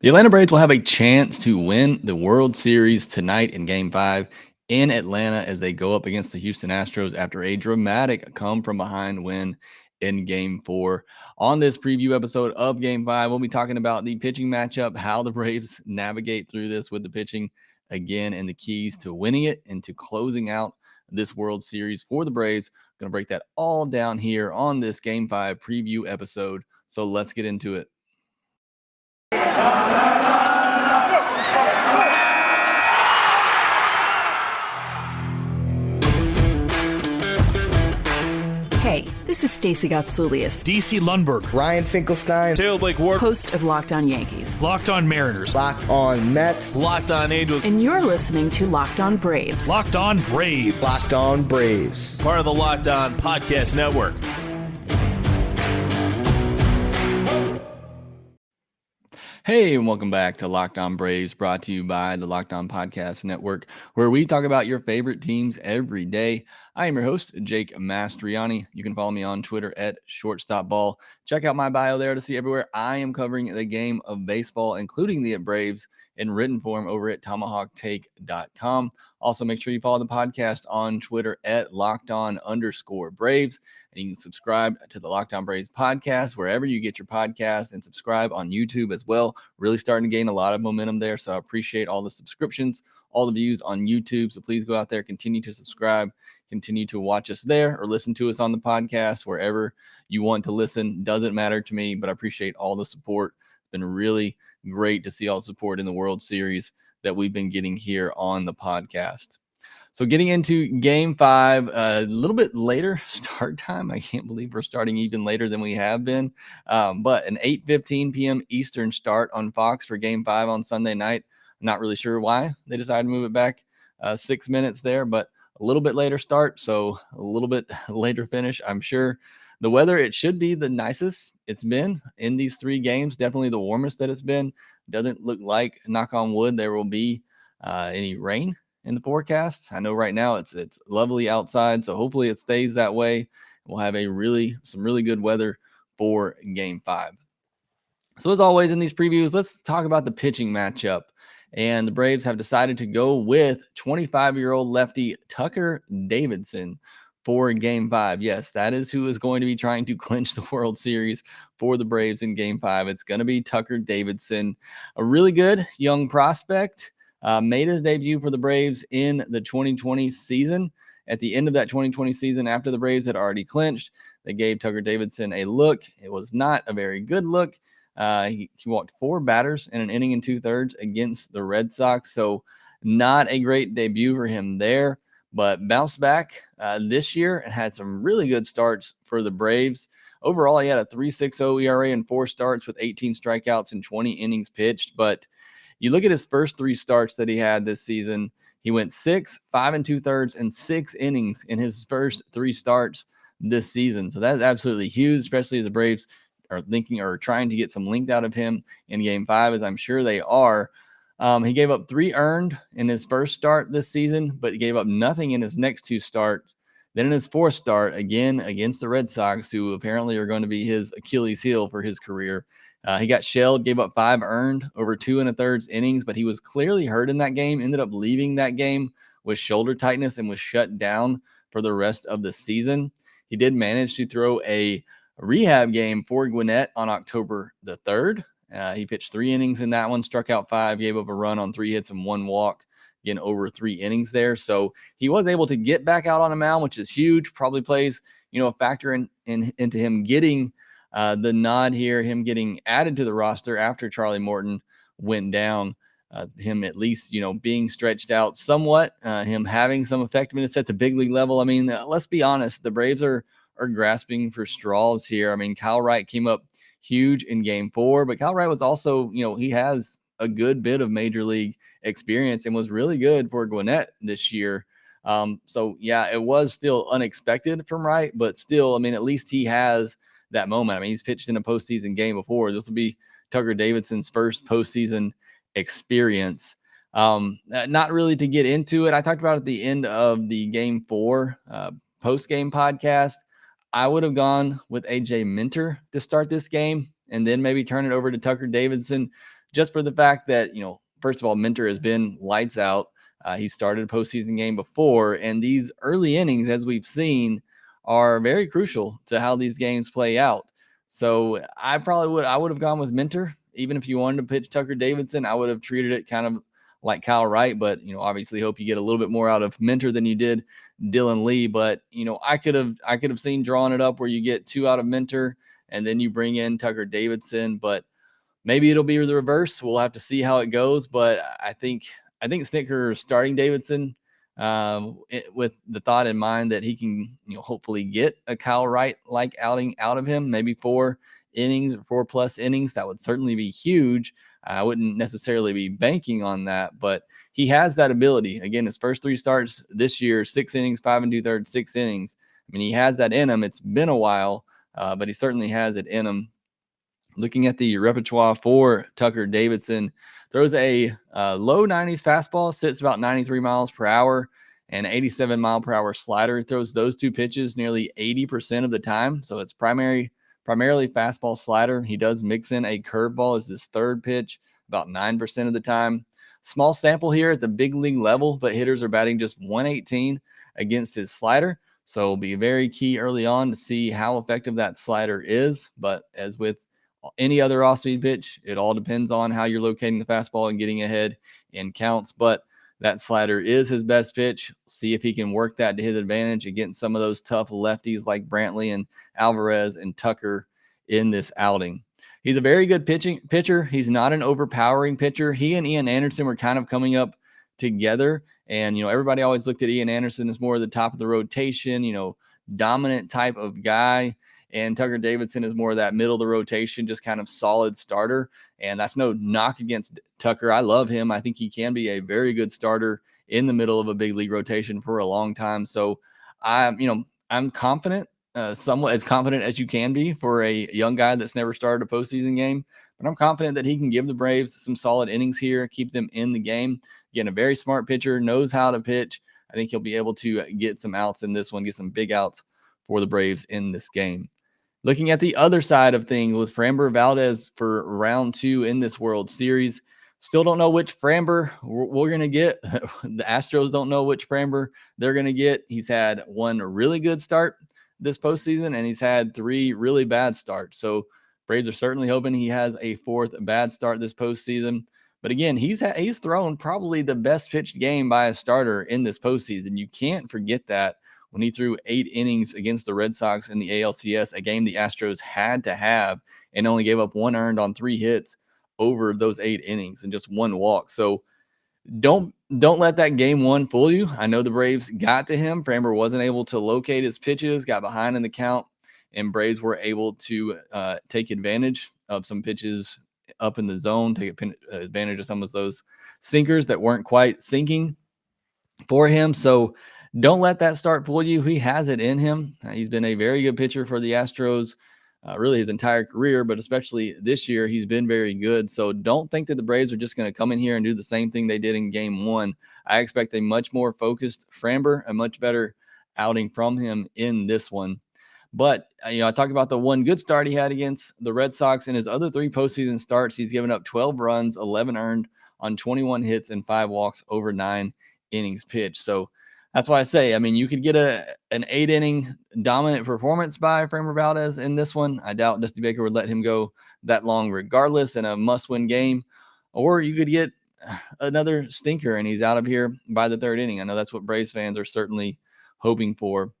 The Atlanta Braves will have a chance to win the World Series tonight in Game 5 in Atlanta as they go up against the Houston Astros after a dramatic come-from-behind win in Game 4. On this preview episode of Game 5, we'll be talking about the pitching matchup, how the Braves navigate through this with the pitching again, and the keys to winning it and to closing out this World Series for the Braves. Going to break that all down here on this Game 5 preview episode. So let's get into it. Hey, this is Stacey Gotsoulias, DC Lundberg, Ryan Finkelstein, Taylor Blake Ward, host of Locked On Yankees, Locked On Mariners, Locked On Mets, Locked On Angels, and you're listening to Locked On Braves. Locked On Braves, Locked On Braves, part of the Locked On Podcast Network. Hey, and welcome back to Locked On Braves, brought to you by the Locked On Podcast Network, where we talk about your favorite teams every day. I am your host, Jake Mastroianni. You can follow me on Twitter at ShortstopBall. Check out my bio there to see everywhere I am covering the game of baseball, including the Braves, in written form over at tomahawktake.com. Also, make sure you follow the podcast on Twitter at LockedOn_Braves. And you can subscribe to the Locked On Braves podcast wherever you get your podcast, and subscribe on YouTube as well. Really starting to gain a lot of momentum there. So I appreciate all the subscriptions, all the views on YouTube. So please go out there, continue to subscribe, continue to watch us there, or listen to us on the podcast wherever you want to listen. Doesn't matter to me, but I appreciate all the support. It's been really great to see all the support in the World Series that we've been getting here on the podcast. So getting into Game 5, a little bit later start time. I can't believe we're starting even later than we have been. But an 8:15 p.m. Eastern start on Fox for Game 5 on Sunday night. I'm not really sure why they decided to move it back 6 minutes there, but a little bit later start, so a little bit later finish, I'm sure. The weather, it should be the nicest it's been in these 3 games. Definitely the warmest that it's been. Doesn't look like, knock on wood, there will be any rain in the forecast. I know right now it's lovely outside, so hopefully it stays that way. We'll have some really good weather for Game 5. So as always in these previews, let's talk about the pitching matchup. And the Braves have decided to go with 25-year-old lefty Tucker Davidson for Game 5. Yes, that is who is going to be trying to clinch the World Series for the Braves in Game 5. It's going to be Tucker Davidson, a really good young prospect. Made his debut for the Braves in the 2020 season. At the end of that 2020 season, after the Braves had already clinched, they gave Tucker Davidson a look. It was not a very good look. He walked 4 batters in an inning and 2/3 against the Red Sox, so not a great debut for him there, but bounced back this year and had some really good starts for the Braves. Overall, he had a 3.60 ERA in 4 starts with 18 strikeouts and 20 innings pitched, but you look at his first 3 starts that he had this season, he went 6, 5 2/3, and 6 innings in his first 3 starts this season. So that's absolutely huge, especially as the Braves are thinking or trying to get some length out of him in Game 5, as I'm sure they are. He gave up 3 earned in his first start this season, but he gave up nothing in his next 2 starts. Then in his 4th start, again against the Red Sox, who apparently are going to be his Achilles heel for his career, he got shelled, gave up 5 earned over 2 1/3 innings, but he was clearly hurt in that game, ended up leaving that game with shoulder tightness and was shut down for the rest of the season. He did manage to throw a rehab game for Gwinnett on October the 3rd. He pitched 3 innings in that one, struck out 5, gave up a run on 3 hits and 1 walk, again, over 3 innings there. So he was able to get back out on a mound, which is huge, probably plays, a factor into him getting the nod here, him getting added to the roster after Charlie Morton went down, him at least, being stretched out somewhat, him having some effectiveness at the big league level. I mean, let's be honest, the Braves are grasping for straws here. I mean, Kyle Wright came up huge in Game 4, but Kyle Wright was also, he has a good bit of major league experience and was really good for Gwinnett this year. So yeah, it was still unexpected from Wright, but still, I mean, at least he has that moment. I mean, he's pitched in a postseason game before. This will be Tucker Davidson's first postseason experience. Not really to get into it. I talked about at the end of the Game 4 post-game podcast. I would have gone with AJ Minter to start this game and then maybe turn it over to Tucker Davidson just for the fact that, first of all, Minter has been lights out. He started a postseason game before, and these early innings, as we've seen, are very crucial to how these games play out. So I would have gone with Minter. Even if you wanted to pitch Tucker Davidson, I would have treated it kind of like Kyle Wright, but obviously hope you get a little bit more out of Minter than you did Dylan Lee. But I could have seen drawing it up where you get 2 out of Minter and then you bring in Tucker Davidson, but maybe it'll be the reverse. We'll have to see how it goes. But I think Snitker starting Davidson with the thought in mind that he can hopefully get a Kyle Wright like outing out of him, maybe 4 innings or 4+ innings. That would certainly be huge. I wouldn't necessarily be banking on that, but he has that ability. Again, his first 3 starts this year, 6 innings, 5 2/3, 6 innings. I mean, he has that in him. It's been a while, but he certainly has it in him. Looking at the repertoire for Tucker Davidson, throws a low 90s fastball, sits about 93 miles per hour, and 87 mile per hour slider. He throws those 2 pitches nearly 80% of the time. So it's primarily fastball slider. He does mix in a curveball as his 3rd pitch about 9% of the time. Small sample here at the big league level, but hitters are batting just 118 against his slider. So it'll be very key early on to see how effective that slider is. But as with any other off-speed pitch, it all depends on how you're locating the fastball and getting ahead in counts. But that slider is his best pitch. See if he can work that to his advantage against some of those tough lefties like Brantley and Alvarez and Tucker in this outing. He's a very good pitcher. He's not an overpowering pitcher. He and Ian Anderson were kind of coming up together. And, everybody always looked at Ian Anderson as more of the top of the rotation, dominant type of guy. And Tucker Davidson is more of that middle of the rotation, just kind of solid starter. And that's no knock against Tucker. I love him. I think he can be a very good starter in the middle of a big league rotation for a long time. So I'm confident, somewhat as confident as you can be for a young guy that's never started a postseason game. But I'm confident that he can give the Braves some solid innings here, keep them in the game. Again, a very smart pitcher, knows how to pitch. I think he'll be able to get some outs in this one, get some big outs for the Braves in this game. Looking at the other side of things with Framber Valdez for round 2 in this World Series. Still don't know which Framber we're going to get. The Astros don't know which Framber they're going to get. He's had 1 really good start this postseason, and he's had 3 really bad starts. So Braves are certainly hoping he has a 4th bad start this postseason. But again, he's thrown probably the best pitched game by a starter in this postseason. You can't forget that. When he threw 8 innings against the Red Sox in the ALCS, a game the Astros had to have, and only gave up 1 earned on 3 hits over those 8 innings and just 1 walk. So don't let that game 1 fool you. I know the Braves got to him. Framber wasn't able to locate his pitches, got behind in the count, and Braves were able to take advantage of some pitches up in the zone, take advantage of some of those sinkers that weren't quite sinking for him. So don't let that start fool you. He has it in him. He's been a very good pitcher for the Astros, really his entire career, but especially this year, he's been very good. So don't think that the Braves are just going to come in here and do the same thing they did in game 1. I expect a much more focused Framber, a much better outing from him in this one. But, I talked about the 1 good start he had against the Red Sox. In his other 3 postseason starts, he's given up 12 runs, 11 earned on 21 hits and 5 walks over 9 innings pitched. So that's why I say, you could get an 8-inning dominant performance by Framber Valdez in this one. I doubt Dusty Baker would let him go that long regardless in a must-win game. Or you could get another stinker and he's out of here by the 3rd inning. I know that's what Braves fans are certainly hoping for.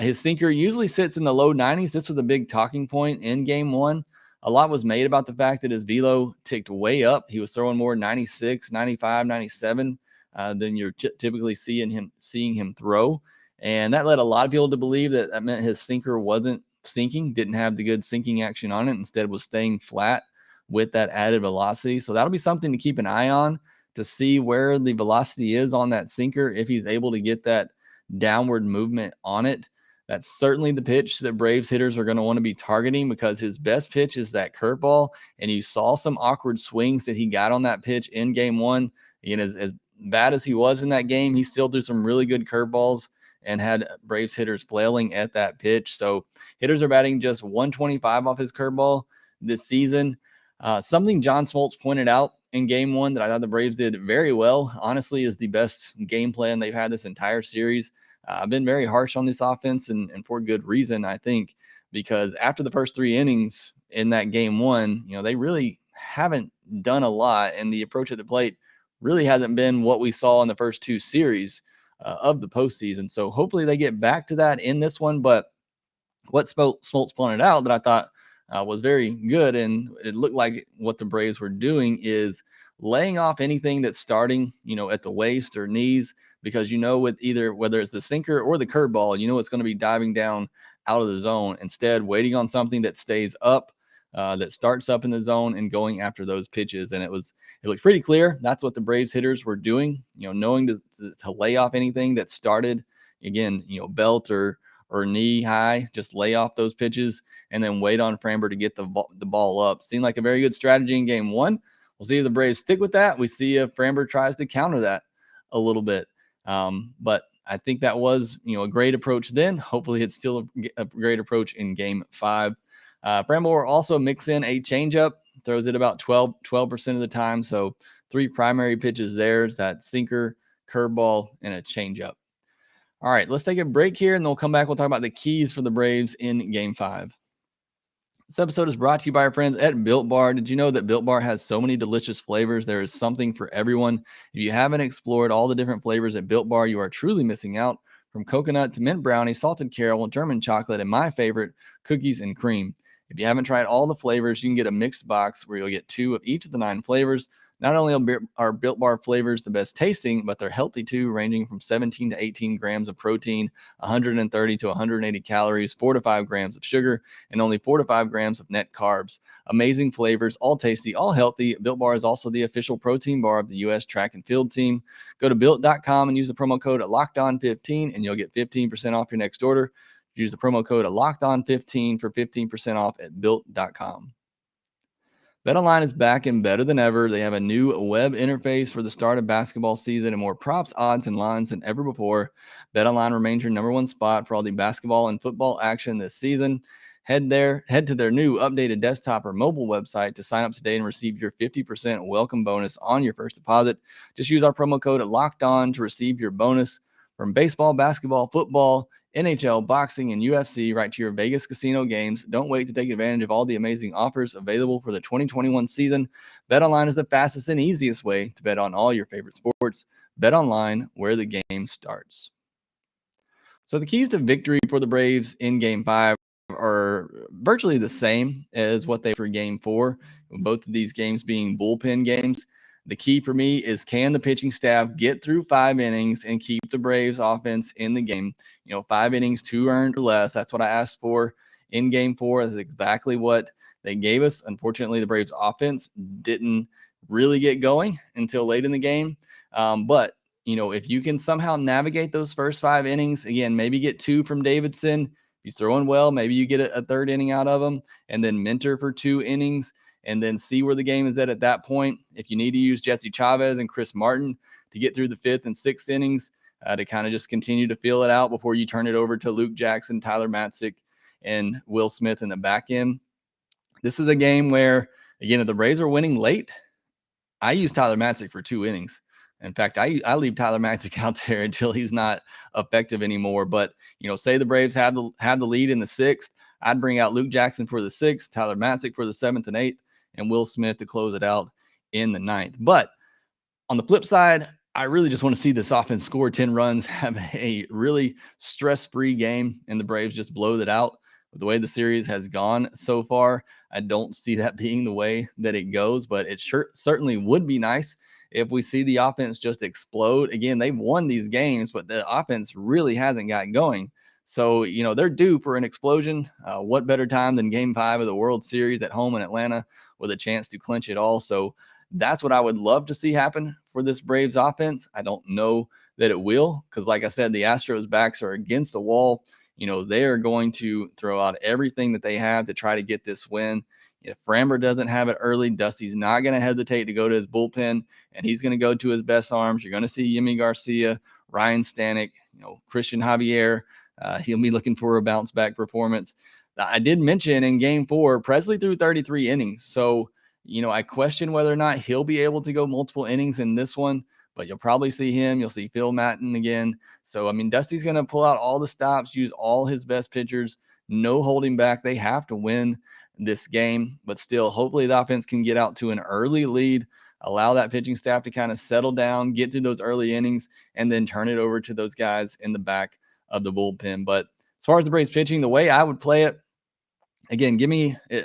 His sinker usually sits in the low 90s. This was a big talking point in game 1. A lot was made about the fact that his velo ticked way up. He was throwing more 96, 95, 97 than you're typically seeing him throw. And that led a lot of people to believe that meant his sinker wasn't sinking, didn't have the good sinking action on it, instead was staying flat with that added velocity. So that'll be something to keep an eye on to see where the velocity is on that sinker, if he's able to get that downward movement on it. That's certainly the pitch that Braves hitters are going to want to be targeting, because his best pitch is that curveball. And you saw some awkward swings that he got on that pitch in game 1. As bad as he was in that game, he still threw some really good curveballs and had Braves hitters flailing at that pitch. So hitters are batting just 125 off his curveball this season. Something John Smoltz pointed out in game one that I thought the Braves did very well, honestly, is the best game plan they've had this entire series. I've been very harsh on this offense, and for good reason, I think, because after the first 3 innings in that game one, they really haven't done a lot, and the approach at the plate really hasn't been what we saw in the first 2 series of the postseason. So hopefully they get back to that in this one. But what Smoltz pointed out that I thought was very good, and it looked like what the Braves were doing is laying off anything that's starting, at the waist or knees, because with either whether it's the sinker or the curveball, it's going to be diving down out of the zone. Instead, waiting on something that stays up, that starts up in the zone and going after those pitches. And it looked pretty clear. That's what the Braves hitters were doing, knowing to lay off anything that started, again, belt or knee high, just lay off those pitches and then wait on Framber to get the ball up. Seemed like a very good strategy in game one. We'll see if the Braves stick with that. We see if Framber tries to counter that a little bit. But I think that was, a great approach then. Hopefully it's still a great approach in game 5. Framber will also mix in a changeup, throws it about 12% of the time. So 3 primary pitches there. It's that sinker, curveball, and a changeup. All right, let's take a break here, and then we'll come back. We'll talk about the keys for the Braves in Game 5. This episode is brought to you by our friends at Built Bar. Did you know that Built Bar has so many delicious flavors? There is something for everyone. If you haven't explored all the different flavors at Built Bar, you are truly missing out. From coconut to mint brownie, salted caramel, German chocolate, and my favorite, cookies and cream. If you haven't tried all the flavors, you can get a mixed box where you'll get 2 of each of the 9 flavors. Not only are Built Bar flavors the best tasting, but they're healthy too, ranging from 17 to 18 grams of protein, 130 to 180 calories, 4 to 5 grams of sugar, and only 4 to 5 grams of net carbs. Amazing flavors, all tasty, all healthy. Built Bar is also the official protein bar of the U.S. track and field team. Go to Built.com and use the promo code LOCKEDON15, and you'll get 15% off your next order. Use the promo code LOCKEDON15 for 15% off at Built.com. BetOnline is back and better than ever. They have a new web interface for the start of basketball season and more props, odds, and lines than ever before. BetOnline remains your number one spot for all the basketball and football action this season. Head to their new updated desktop or mobile website to sign up today and receive your 50% welcome bonus on your first deposit. Just use our promo code LOCKEDON to receive your bonus. From baseball, basketball, football, NHL, boxing, and UFC, right to your Vegas casino games. Don't wait to take advantage of all the amazing offers available for the 2021 season. BetOnline is the fastest and easiest way to bet on all your favorite sports. BetOnline, where the game starts. So the keys to victory for the Braves in Game 5 are virtually the same as what they were for Game 4, both of these games being bullpen games. The key for me is, can the pitching staff get through 5 innings and keep the Braves offense in the game? 5 innings, 2 earned or less. That's what I asked for in Game 4. That's exactly what they gave us. Unfortunately, the Braves offense didn't really get going until late in the game. But if you can somehow navigate those first 5 innings, again, maybe get 2 from Davidson. If he's throwing well, maybe you get a 3rd inning out of him, and then Minter for 2 innings. And then see where the game is at that point. If you need to use Jesse Chavez and Chris Martin to get through the 5th and 6th innings, to kind of just continue to feel it out before you turn it over to Luke Jackson, Tyler Matzik, and Will Smith in the back end. This is a game where, again, if the Braves are winning late, I use Tyler Matzik for 2 innings. In fact, I leave Tyler Matzik out there until he's not effective anymore. But, say the Braves have the lead in the 6th, I'd bring out Luke Jackson for the 6th, Tyler Matzik for the 7th and 8th, and Will Smith to close it out in the 9th. But on the flip side, I really just want to see this offense score 10 runs, have a really stress-free game, and the Braves just blow that out. With the way the series has gone so far, I don't see that being the way that it goes, but it certainly would be nice if we see the offense just explode. Again, they've won these games, but the offense really hasn't gotten going. So, they're due for an explosion. What better time than Game 5 of the World Series at home in Atlanta with a chance to clinch it all? So that's what I would love to see happen for this Braves offense. I don't know that it will, because like I said, the Astros' backs are against the wall. They are going to throw out everything that they have to try to get this win. If Framber doesn't have it early, Dusty's not going to hesitate to go to his bullpen, and he's going to go to his best arms. You're going to see Yimi Garcia, Ryan Stanek, Christian Javier. He'll be looking for a bounce back performance. I did mention in Game 4, Presley threw 33 innings. So I question whether or not he'll be able to go multiple innings in this one, but you'll probably see him. You'll see Phil Matten again. So, I mean, Dusty's going to pull out all the stops, use all his best pitchers, no holding back. They have to win this game, but still, hopefully the offense can get out to an early lead, allow that pitching staff to kind of settle down, get through those early innings, and then turn it over to those guys in the back of the bullpen. But as far as the Braves pitching, the way I would play it, again,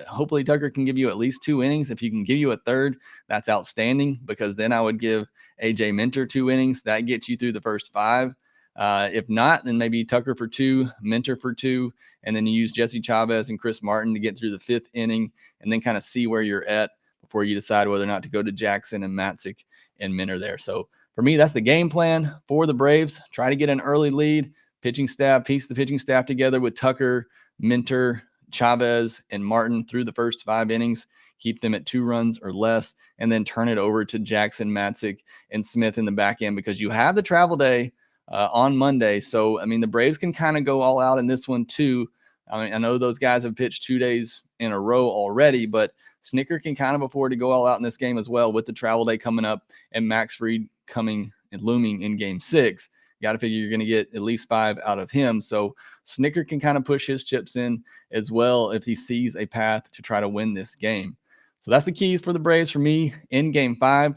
hopefully Tucker can give you at least 2 innings. If you can give you a third, that's outstanding, because then I would give AJ Minter 2 innings. That gets you through the first 5. If not, then maybe Tucker for 2, Minter for 2, and then you use Jesse Chavez and Chris Martin to get through the 5th inning, and then kind of see where you're at before you decide whether or not to go to Jackson and Matzik and Minter there. So for me, that's the game plan for the Braves. Try to get an early lead. Pitching staff, piece the pitching staff together with Tucker, Minter, Chavez, and Martin through the first 5 innings, keep them at 2 runs or less, and then turn it over to Jackson, Matzik, and Smith in the back end, because you have the travel day on Monday. So, I mean, the Braves can kind of go all out in this one too. I mean, I know those guys have pitched 2 days in a row already, but Snicker can kind of afford to go all out in this game as well, with the travel day coming up and Max Fried coming and looming in game 6. You got to figure you're going to get at least 5 out of him. So Snicker can kind of push his chips in as well if he sees a path to try to win this game. So that's the keys for the Braves for me in game 5.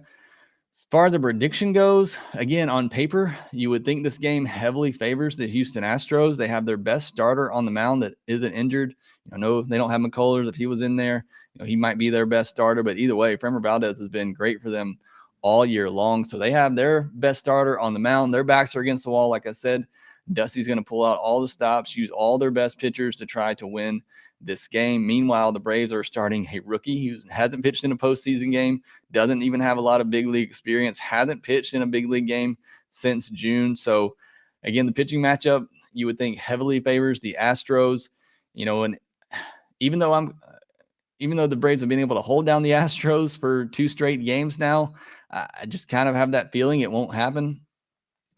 As far as the prediction goes, again, on paper, you would think this game heavily favors the Houston Astros. They have their best starter on the mound that isn't injured. I know they don't have McCullers. If he was in there, he might be their best starter. But either way, Framber Valdez has been great for them all year long. So they have their best starter on the mound. Their backs are against the wall. Like I said, Dusty's going to pull out all the stops, use all their best pitchers to try to win this game. Meanwhile, the Braves are starting a rookie who hasn't pitched in a postseason game, doesn't even have a lot of big league experience, hasn't pitched in a big league game since June. So again, the pitching matchup, you would think heavily favors the Astros, and even though the Braves have been able to hold down the Astros for 2 straight games now, I just kind of have that feeling it won't happen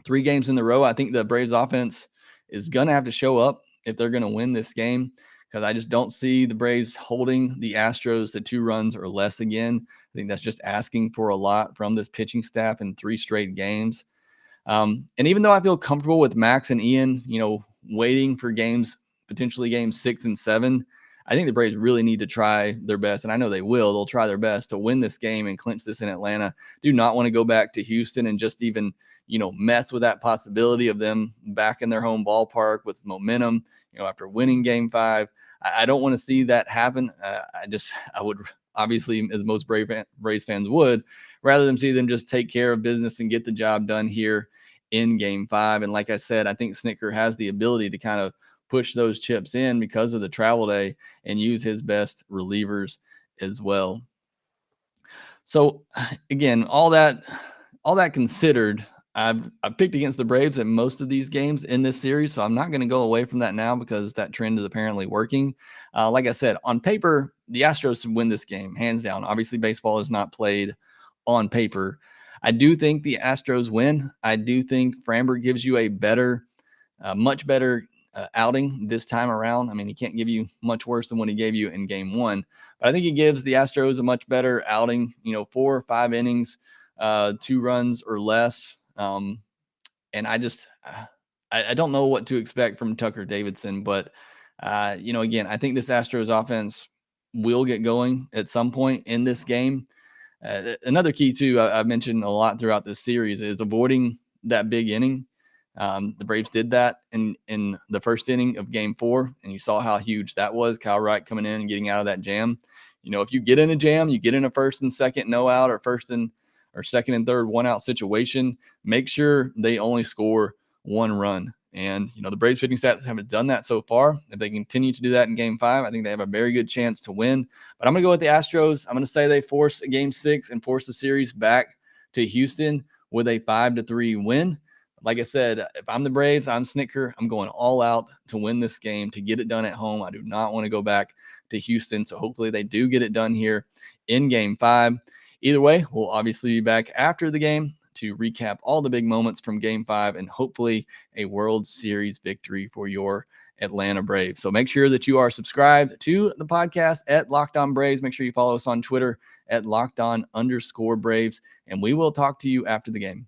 3 games in a row. I think the Braves offense is going to have to show up if they're going to win this game, because I just don't see the Braves holding the Astros to 2 runs or less again. I think that's just asking for a lot from this pitching staff in 3 straight games. And even though I feel comfortable with Max and Ian, waiting for potentially games 6 and 7, I think the Braves really need to try their best, and I know they will. They'll try their best to win this game and clinch this in Atlanta. Do not want to go back to Houston and just even, mess with that possibility of them back in their home ballpark with momentum, after winning game 5. I don't want to see that happen. I would obviously, as most Braves fans would, rather than see them just take care of business and get the job done here in game 5. And like I said, I think Snicker has the ability to kind of push those chips in because of the travel day and use his best relievers as well. So again, all that considered, I've picked against the Braves in most of these games in this series, so I'm not going to go away from that now because that trend is apparently working. Like I said, on paper, the Astros win this game, hands down. Obviously, baseball is not played on paper. I do think the Astros win. I do think Framber gives you a much better outing this time around. I mean, he can't give you much worse than what he gave you in game 1, but I think he gives the Astros a much better outing, 4 or 5 innings, 2 runs or less. And I don't know what to expect from Tucker Davidson, but again, I think this Astros offense will get going at some point in this game. Another key too, I've mentioned a lot throughout this series, is avoiding that big inning. The Braves did that in the first inning of game 4, and you saw how huge that was. Kyle Wright coming in and getting out of that jam. If you get in a jam, you get in a first and second no out, or second and third 1-out situation, make sure they only score 1 run. And, the Braves pitching stats haven't done that so far. If they continue to do that in game 5, I think they have a very good chance to win. But I'm going to go with the Astros. I'm going to say they force a game 6 and force the series back to Houston with a 5-3 win. Like I said, if I'm the Braves, I'm Snicker. I'm going all out to win this game, to get it done at home. I do not want to go back to Houston. So hopefully they do get it done here in game 5. Either way, we'll obviously be back after the game to recap all the big moments from game 5 and hopefully a World Series victory for your Atlanta Braves. So make sure that you are subscribed to the podcast at Locked On Braves. Make sure you follow us on Twitter at Locked On_Braves. And we will talk to you after the game.